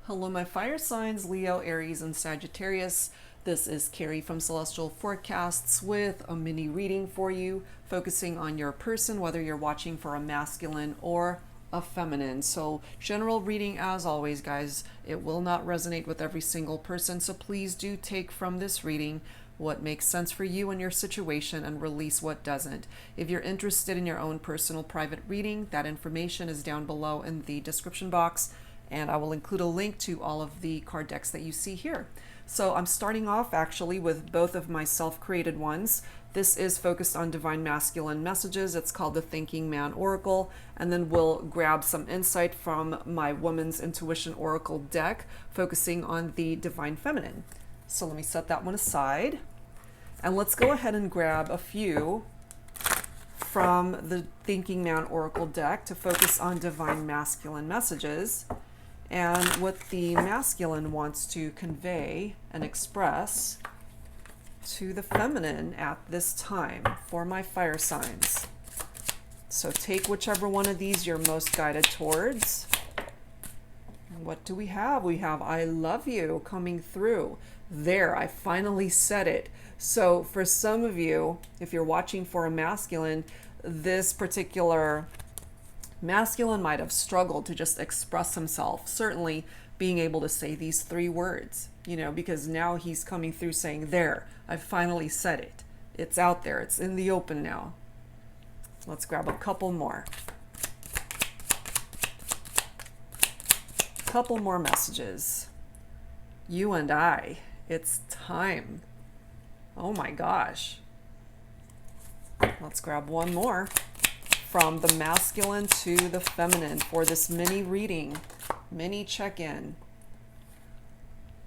Hello, my fire signs, Leo, Aries, and Sagittarius. This is Carrie from Celestial Forecasts with a mini reading for you, focusing on your person, whether you're watching for a masculine or a feminine. So general reading as always, guys. It will not resonate with every single person, so please do take from this reading what makes sense for you and your situation and release what doesn't. If you're interested in your own personal private reading, that information is down below in the description box, and I will include a link to all of the card decks that you see here. So I'm starting off actually with both of my self-created ones. This is focused on divine masculine messages. It's called the Thinking Man Oracle. And then we'll grab some insight from my Woman's Intuition Oracle deck, focusing on the divine feminine. So let me set that one aside. And let's go ahead and grab a few from the Thinking Man Oracle deck to focus on divine masculine messages and what the masculine wants to convey and express to the feminine at this time for my fire signs. So take whichever one of these you're most guided towards. What do we have? We have I love you coming through. There, I finally said it. So for some of you, if you're watching for a masculine, this particular masculine might have struggled to just express himself, certainly being able to say these three words, because now he's coming through saying, there, I finally said it. It's out there. It's in the open now. Let's grab a couple more. Couple more messages. You and I, it's time. Oh my gosh. Let's grab one more. From the masculine to the feminine for this mini reading, mini check-in.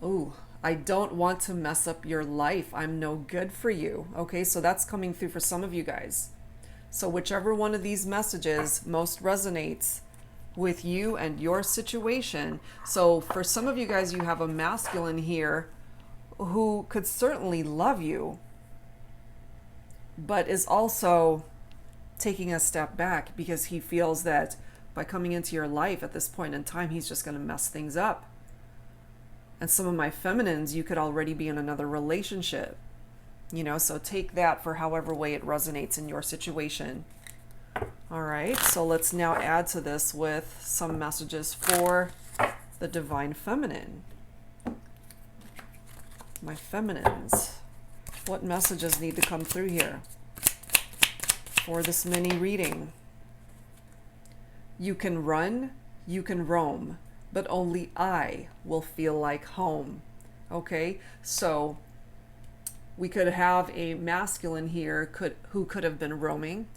Ooh, I don't want to mess up your life. I'm no good for you. Okay, so that's coming through for some of you guys. So whichever one of these messages most resonates with you and your situation. So for some of you guys, you have a masculine here who could certainly love you, but is also taking a step back because he feels that by coming into your life at this point in time, he's just going to mess things up. And some of my feminines, you could already be in another relationship, so take that for however way it resonates in your situation. All right, so let's now add to this with some messages for the divine feminine. My feminines, what messages need to come through here for this mini reading? You can run, you can roam, but only I will feel like home. Okay, so we could have a masculine here who could have been roaming,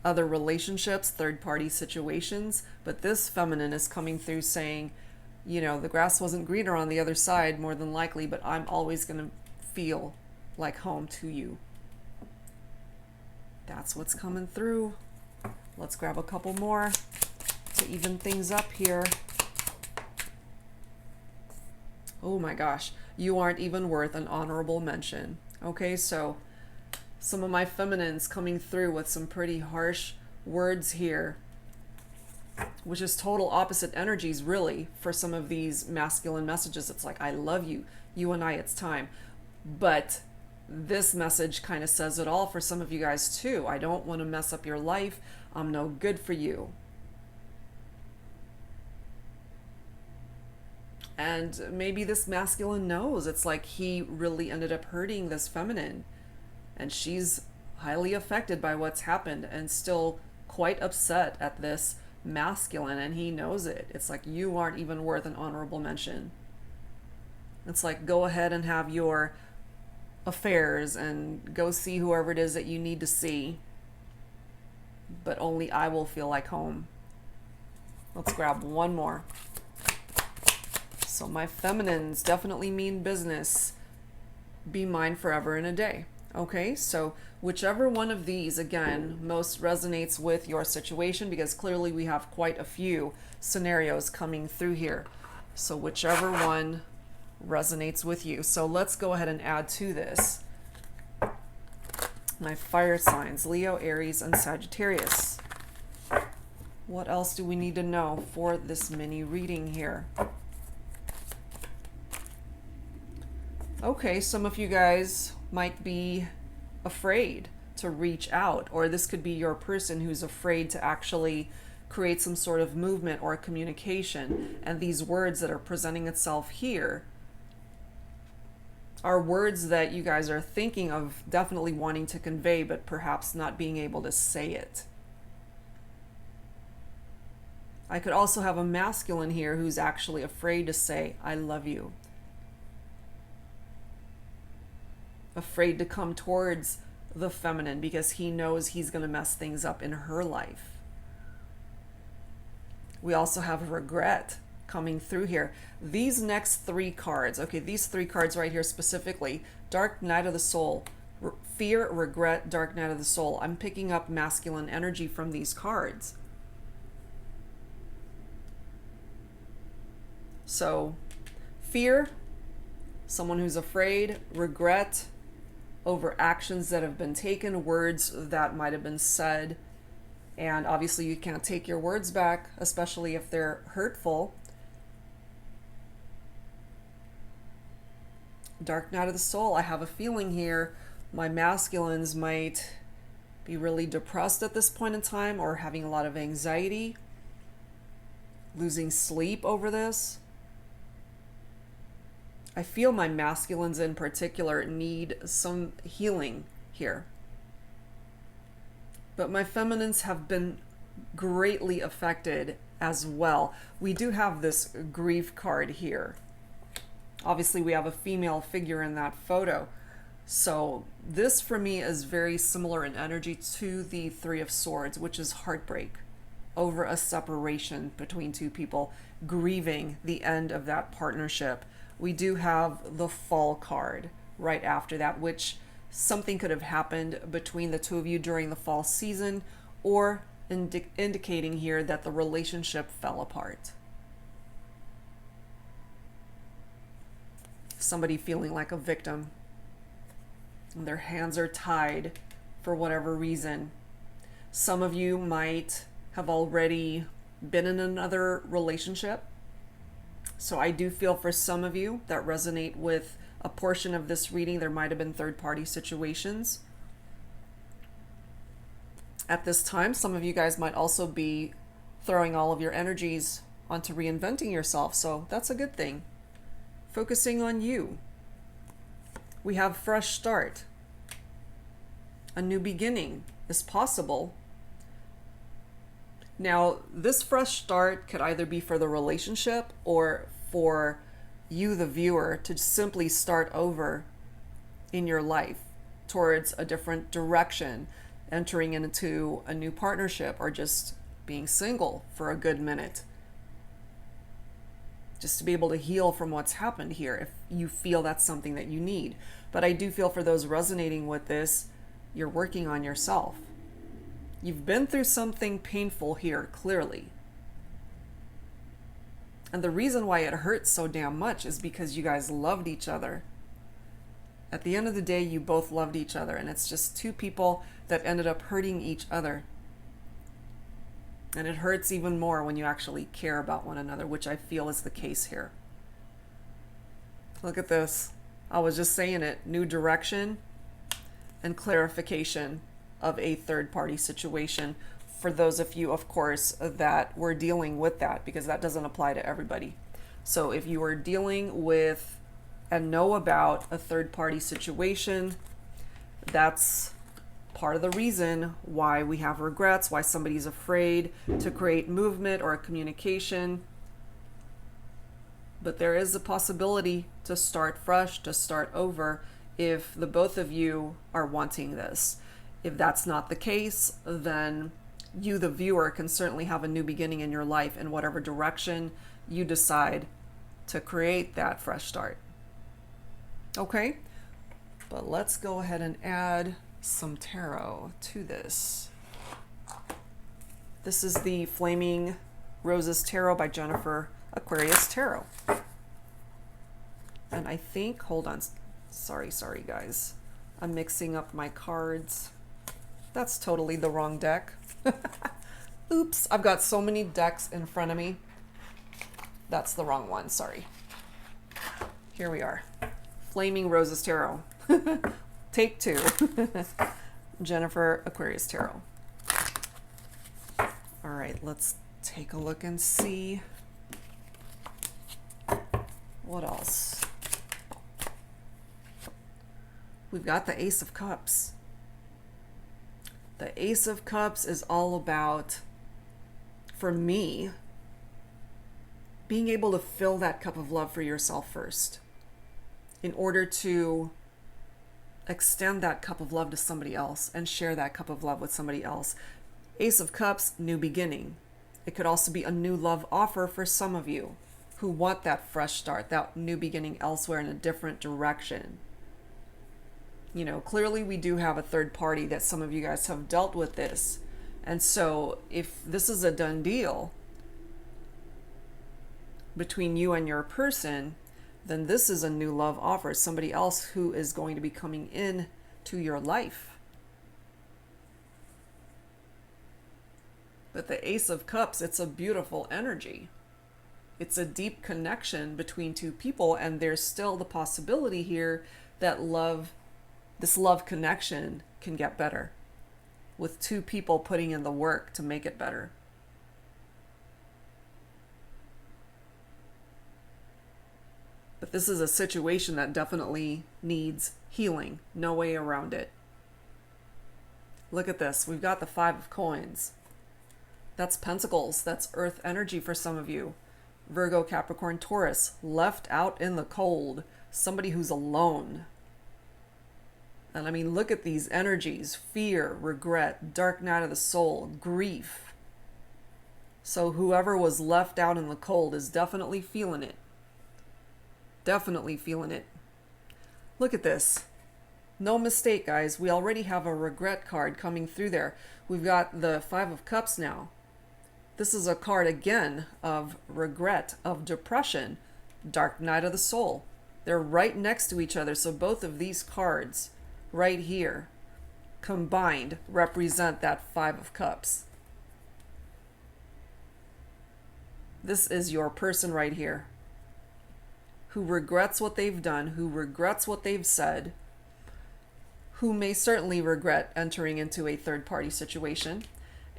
other relationships, third-party situations, but this feminine is coming through saying, the grass wasn't greener on the other side, more than likely, but I'm always going to feel like home to you. That's what's coming through. Let's grab a couple more to even things up here. Oh my gosh, you aren't even worth an honorable mention. Okay, so some of my feminines coming through with some pretty harsh words here, which is total opposite energies really for some of these masculine messages. It's like, I love you, you and I, it's time. But this message kind of says it all for some of you guys too. I don't want to mess up your life. I'm no good for you. And maybe this masculine knows. It's like he really ended up hurting this feminine, and she's highly affected by what's happened and still quite upset at this masculine, and he knows it. It's like, you aren't even worth an honorable mention. It's like, go ahead and have your affairs and go see whoever it is that you need to see, but only I will feel like home. Let's grab one more. So my feminines definitely mean business. Be mine forever and a day. Okay, so whichever one of these, again, most resonates with your situation, because clearly we have quite a few scenarios coming through here. So whichever one resonates with you. So let's go ahead and add to this my fire signs, Leo, Aries, and Sagittarius. What else do we need to know for this mini reading here? Okay, some of you guys might be afraid to reach out, or this could be your person who's afraid to actually create some sort of movement or communication. And these words that are presenting itself here are words that you guys are thinking of definitely wanting to convey, but perhaps not being able to say it. I could also have a masculine here who's actually afraid to say, I love you. Afraid to come towards the feminine because he knows he's going to mess things up in her life. We also have regret coming through here. These next three cards, okay, these three cards right here specifically, Dark Night of the Soul, fear, regret, Dark Night of the Soul. I'm picking up masculine energy from these cards. So, fear, someone who's afraid, regret over actions that have been taken, words that might have been said, and obviously you can't take your words back, especially if they're hurtful. Dark Night of the Soul, I have a feeling here my masculines might be really depressed at this point in time, or having a lot of anxiety, losing sleep over this. I feel my masculines in particular need some healing here. But my feminines have been greatly affected as well. We do have this grief card here. Obviously, we have a female figure in that photo. So this for me is very similar in energy to the Three of Swords, which is heartbreak over a separation between two people, grieving the end of that partnership. We do have the Fall card right after that, which something could have happened between the two of you during the fall season, or indicating here that the relationship fell apart. Somebody feeling like a victim, and their hands are tied for whatever reason. Some of you might have already been in another relationship. So I do feel for some of you that resonate with a portion of this reading, there might have been third-party situations. At this time, some of you guys might also be throwing all of your energies onto reinventing yourself, so that's a good thing. Focusing on you. We have fresh start. A new beginning is possible. Now, this fresh start could either be for the relationship or for you, the viewer, to simply start over in your life towards a different direction, entering into a new partnership, or just being single for a good minute. Just to be able to heal from what's happened here if you feel that's something that you need. But I do feel for those resonating with this, you're working on yourself. You've been through something painful here, clearly. And the reason why it hurts so damn much is because you guys loved each other. At the end of the day, you both loved each other, and it's just two people that ended up hurting each other. And it hurts even more when you actually care about one another, which I feel is the case here. Look at this. I was just saying it. New direction and clarification of a third-party situation for those of you, of course, that were dealing with that, because that doesn't apply to everybody. So if you are dealing with and know about a third-party situation, that's part of the reason why we have regrets, why somebody's afraid to create movement or a communication. But there is a possibility to start fresh, to start over, if the both of you are wanting this. If that's not the case, then you, the viewer, can certainly have a new beginning in your life in whatever direction you decide to create that fresh start. Okay, but let's go ahead and add some tarot to this. This is the Flaming Roses Tarot by Jennifer Aquarius Tarot. And I think, hold on, sorry guys, I'm mixing up my cards. That's totally the wrong deck. Oops, I've got so many decks in front of me. That's the wrong one, sorry. Here we are. Flaming Roses Tarot. Take 2. Jennifer Aquarius Tarot. All right, let's take a look and see what else. We've got the Ace of Cups. The Ace of Cups is all about, for me, being able to fill that cup of love for yourself first in order to extend that cup of love to somebody else and share that cup of love with somebody else. Ace of Cups, new beginning. It could also be a new love offer for some of you who want that fresh start, that new beginning elsewhere in a different direction. You know, clearly we do have a third party that some of you guys have dealt with this. And so if this is a done deal between you and your person, then this is a new love offer, somebody else who is going to be coming in to your life. But the Ace of Cups, it's a beautiful energy. It's a deep connection between two people, and there's still the possibility here that this love connection can get better with two people putting in the work to make it better. But this is a situation that definitely needs healing. No way around it. Look at this. We've got the 5 of Coins. That's Pentacles. That's Earth energy for some of you. Virgo, Capricorn, Taurus. Left out in the cold. Somebody who's alone. And I mean, look at these energies. Fear, regret, dark night of the soul, grief. So whoever was left out in the cold is definitely feeling it. Definitely feeling it. Look at this. No mistake, guys. We already have a regret card coming through there. We've got the 5 of Cups now. This is a card again of regret, of depression, dark night of the soul. They're right next to each other. So both of these cards right here combined represent that 5 of Cups. This is your person right here, who regrets what they've done, who regrets what they've said, who may certainly regret entering into a third-party situation.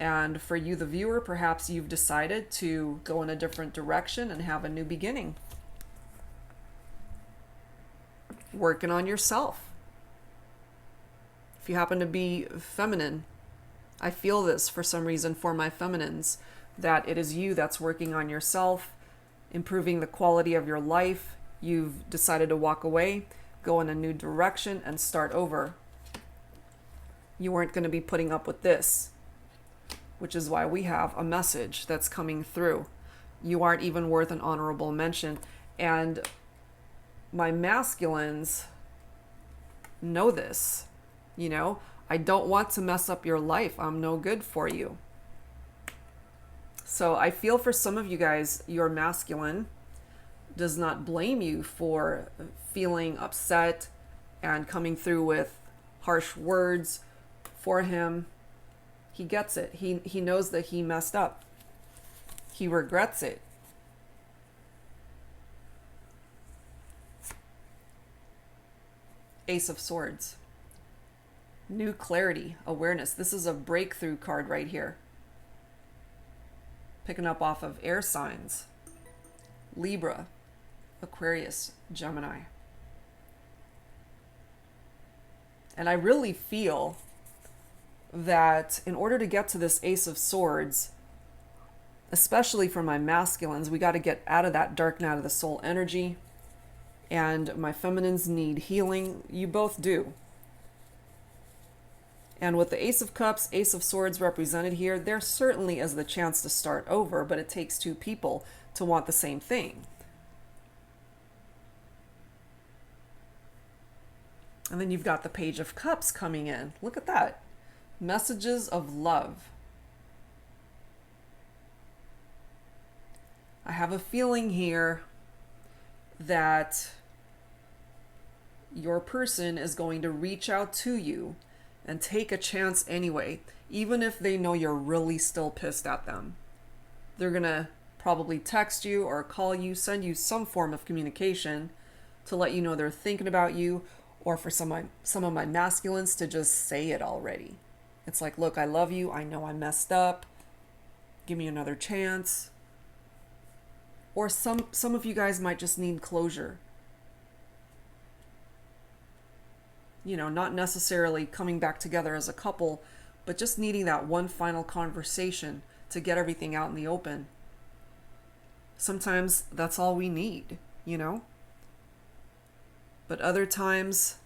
And for you, the viewer, perhaps you've decided to go in a different direction and have a new beginning. Working on yourself. If you happen to be feminine, I feel this for some reason for my feminines, that it is you that's working on yourself, improving the quality of your life. You've decided to walk away, go in a new direction, and start over. You weren't going to be putting up with this, which is why we have a message that's coming through. You aren't even worth an honorable mention. And my masculines know this. You know, I don't want to mess up your life. I'm no good for you. So I feel for some of you guys, your masculine does not blame you for feeling upset and coming through with harsh words for him. He gets it. He knows that he messed up. He regrets it. Ace of Swords. New clarity, awareness. This is a breakthrough card right here. Picking up off of air signs. Libra, Aquarius, Gemini. And I really feel that in order to get to this Ace of Swords, especially for my masculines, we got to get out of that dark night of the soul energy. And my feminines need healing. You both do. And with the Ace of Cups, Ace of Swords represented here, there certainly is the chance to start over, but it takes two people to want the same thing. And then you've got the Page of Cups coming in. Look at that. Messages of love. I have a feeling here that your person is going to reach out to you and take a chance anyway, even if they know you're really still pissed at them. They're gonna probably text you or call you, send you some form of communication to let you know they're thinking about you, or for some of my masculines to just say it already. It's like, look, I love you. I know I messed up. Give me another chance. Or some of you guys might just need closure. You know, not necessarily coming back together as a couple, but just needing that one final conversation to get everything out in the open. Sometimes that's all we need, you know? But other times,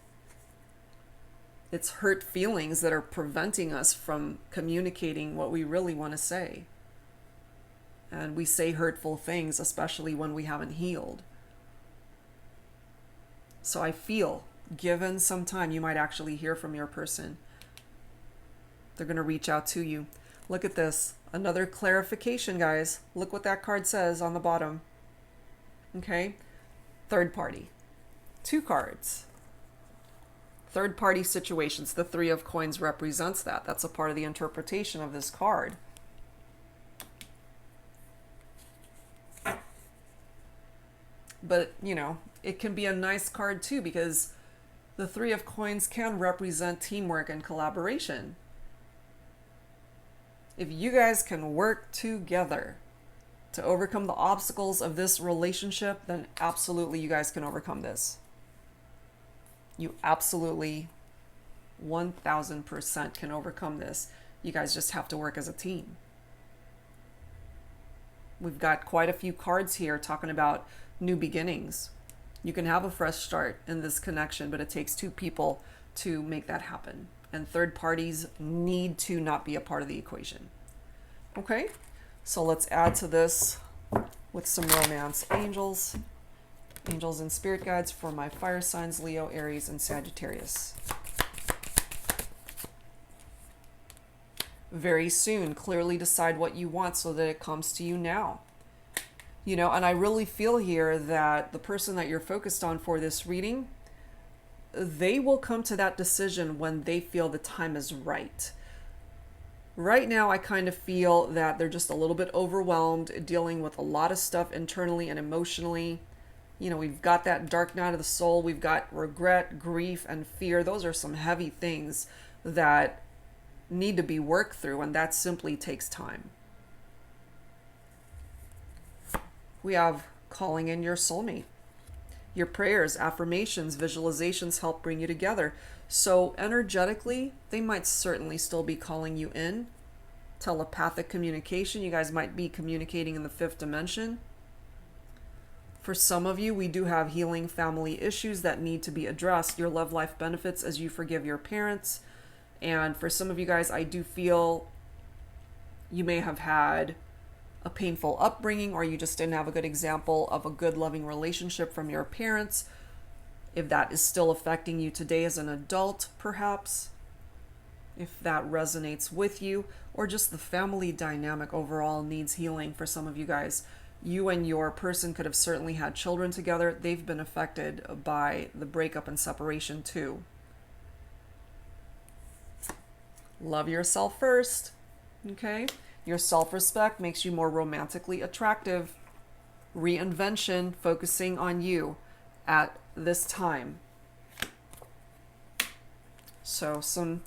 it's hurt feelings that are preventing us from communicating what we really want to say. And we say hurtful things, especially when we haven't healed. So I feel, given some time, you might actually hear from your person. They're going to reach out to you. Look at this. Another clarification, guys. Look what that card says on the bottom. Okay? Third party. 2 cards. Third party situations. The 3 of coins represents that. That's a part of the interpretation of this card. But, you know, it can be a nice card too, because the 3 of coins can represent teamwork and collaboration. If you guys can work together to overcome the obstacles of this relationship, then absolutely you guys can overcome this. You absolutely 1000% can overcome this. You guys just have to work as a team. We've got quite a few cards here talking about new beginnings. You can have a fresh start in this connection, but it takes 2 people to make that happen. And third parties need to not be a part of the equation. Okay, so let's add to this with some romance. Angels and spirit guides for my fire signs, Leo, Aries, and Sagittarius. Very soon, clearly decide what you want so that it comes to you now. You know, and I really feel here that the person that you're focused on for this reading, they will come to that decision when they feel the time is right. Right now, I kind of feel that they're just a little bit overwhelmed, dealing with a lot of stuff internally and emotionally. You know, we've got that dark night of the soul. We've got regret, grief, and fear. Those are some heavy things that need to be worked through, and that simply takes time. We have calling in your soulmate. Your prayers, affirmations, visualizations help bring you together. So energetically, they might certainly still be calling you in. Telepathic communication, you guys might be communicating in the 5th dimension. For some of you, we do have healing family issues that need to be addressed. Your love life benefits as you forgive your parents. And for some of you guys, I do feel you may have had a painful upbringing, or you just didn't have a good example of a good loving relationship from your parents. If that is still affecting you today as an adult, perhaps, if that resonates with you, or just the family dynamic overall needs healing for some of you guys. You and your person could have certainly had children together. They've been affected by the breakup and separation too. Love yourself first, okay? Your self-respect makes you more romantically attractive. Reinvention, focusing on you at this time. So some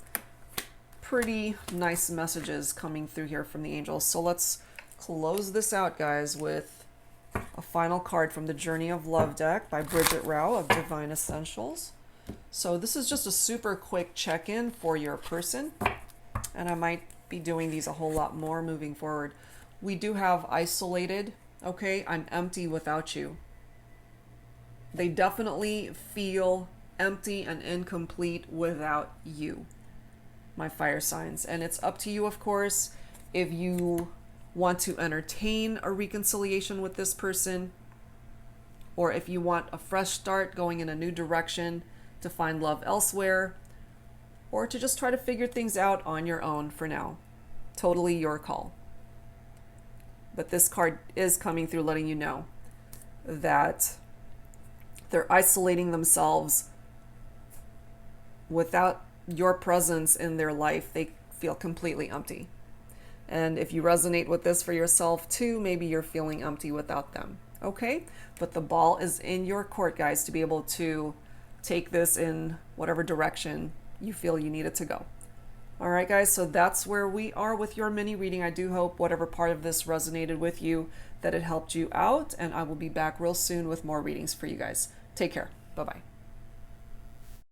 pretty nice messages coming through here from the angels. So let's close this out, guys, with a final card from the Journey of Love deck by Bridget Rao of Divine Essentials. So this is just a super quick check-in for your person, and I might be doing these a whole lot more moving forward. We do have isolated, okay? I'm empty without you. They definitely feel empty and incomplete without you, my fire signs. And it's up to you, of course, if you want to entertain a reconciliation with this person, or if you want a fresh start going in a new direction to find love elsewhere, or to just try to figure things out on your own for now. Totally your call. But this card is coming through letting you know that they're isolating themselves. Without your presence in their life, they feel completely empty. And if you resonate with this for yourself too, maybe you're feeling empty without them. Okay, but the ball is in your court, guys, to be able to take this in whatever direction you feel you need it to go. All right, guys, so that's where we are with your mini reading. I do hope whatever part of this resonated with you, that it helped you out, and I will be back real soon with more readings for you guys. Take care. Bye-bye.